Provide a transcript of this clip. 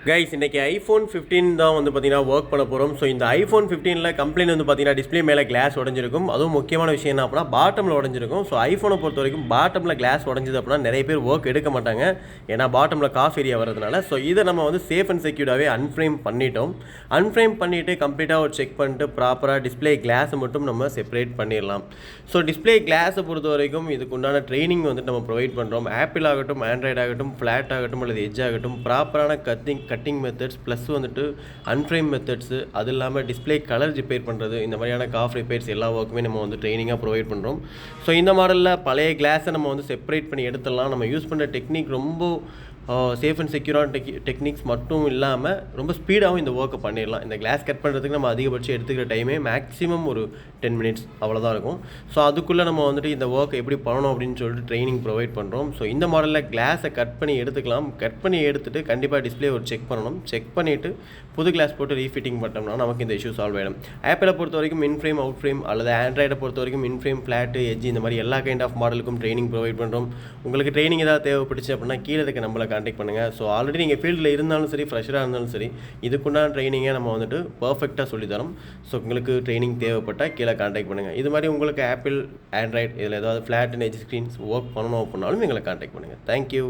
Guys இன்றைக்கி iPhone 15 தான் வந்து பார்த்தீங்கன்னா ஒர்க் பண்ண போகிறோம். ஸோ இந்த ஐஃபோன் 15ல் கம்ப்ளைண்ட் வந்து பார்த்தீங்கன்னா டிஸ்பிளே மேலே கிளாஸ் உடஞ்சிருக்கும். அதுவும் முக்கியமான விஷயம் என்ன அப்படின்னா பாட்டமில் உடஞ்சிருக்கும். ஸோ ஐஃபோனை பொறுத்த வரைக்கும் பாட்டமில் கிளாஸ் உடஞ்சிது அப்படின்னா நிறைய பேர் ஒர்க் எடுக்க மாட்டாங்க, ஏன்னா பாட்டமில் காஃப் ஏரியா வரதுனால. ஸோ இதை நம்ம வந்து சேஃப் அண்ட் செக்யூர்டாகவே அன்ஃப்ரேம் பண்ணிட்டோம். அன்ஃப்ரேம் பண்ணிவிட்டு கம்ப்ளீட்டாக ஒரு செக் பண்ணிட்டு ப்ராப்பராக டிஸ்பிளே கிளாஸை மட்டும் நம்ம செப்பரேட் பண்ணிடலாம். ஸோ டிஸ்பிளே கிளாஸை பொறுத்த வரைக்கும் இதுக்கு உண்டான ட்ரைனிங் வந்துட்டு நம்ம ப்ரொவைட் பண்ணுறோம். ஆப்பிள் ஆகட்டும், ஆண்ட்ராய்டு ஆகட்டும், ஃப்ளாட் ஆகட்டும் அல்லது எட்ஜ் ஆகட்டும், ப்ராப்பரான கட்டிங் மெத்தட்ஸ் ப்ளஸ் வந்துட்டு அன்ஃப்ரேம் மெத்தட்ஸு, அது இல்லாமல் டிஸ்பிளே கலர் ரிப்பேர் பண்ணுறது, இந்த மாதிரியான காஃப் ரிப்பேர்ஸ் எல்லா ஒர்க்குமே நம்ம வந்து ட்ரைனிங்காக ப்ரொவைட் பண்ணுறோம். ஸோ இந்த மாடலில் பழைய கிளாஸை நம்ம வந்து செப்பரேட் பண்ணி எடுத்துடலாம். நம்ம யூஸ் பண்ணுற டெக்னிக் ரொம்ப சேஃப் அண்ட் செக்யூரான டெக்னிக்ஸ் மட்டும் இல்லாமல் ரொம்ப ஸ்பீடாகவும் இந்த ஒர்க்கை பண்ணிடலாம். இந்த கிளாஸ் கட் பண்ணுறதுக்கு நம்ம அதிகபட்சம் எடுத்துக்கிற டைமே மேக்ஸிமம் ஒரு 10 மினிட்ஸ் அவ்வளோதான் இருக்கும். ஸோ அதுக்குள்ளே நம்ம வந்துட்டு இந்த ஒர்க்கை எப்படி பண்ணணும் அப்படின்னு சொல்லிட்டு ட்ரைனிங் ப்ரொவைட் பண்ணுறோம். ஸோ இந்த மாடலில் கிளாஸை கட் பண்ணி எடுத்துக்கலாம். கட் பண்ணி எடுத்துகிட்டு கண்டிப்பாக டிஸ்பிளே ஒரு செக் பண்ணணும். செக் பண்ணிவிட்டு புது கிளாஸ் போட்டு ரீஃபிட்டிங் பண்ணோம்னா நமக்கு இந்த இஷ்யூ சால்வ் ஆகிடும். ஆப்பிளை பொறுத்த வரைக்கும் இன்ஃப்ரேம், அவுட் ஃப்ரேம், அல்லது ஆண்ட்ராய்டை பொறுத்த வரைக்கும் இன்ஃப்ரேம், ஃப்ளாட்டு, எட்ஜ், இந்த மாதிரி எல்லா கைண்ட் ஆஃப் மாடலுக்கும் ட்ரைனிங் ப்ரொவைட் பண்ணுறோம். உங்களுக்கு ட்ரைனிங் ஏதாவது தேவைப்பட்டுச்சு அப்படின்னா கீழே இருக்க நம்மளை கான்டாக்ட் பண்ணுங்கள். ஸோ ஆல்ரெடி நீங்கள் ஃபீல்டில் இருந்தாலும் சரி, ஃப்ரெஷராக இருந்தாலும் சரி, இதுக்குண்டான ட்ரைனிங்கை நம்ம வந்துட்டு பர்ஃபெக்டாக சொல்லித்தரோம். ஸோ உங்களுக்கு ட்ரைனிங் தேவைப்பட்டால் கீழே கான்டாக்ட் பண்ணுங்கள். இது மாதிரி உங்களுக்கு ஆப்பிள், ஆண்ட்ராய்டு இதில் ஏதாவது flat and edge screens work பண்ணணும் அப்படின்னாலும் எங்களை கான்டாக்ட் பண்ணுங்கள். தேங்க்யூ.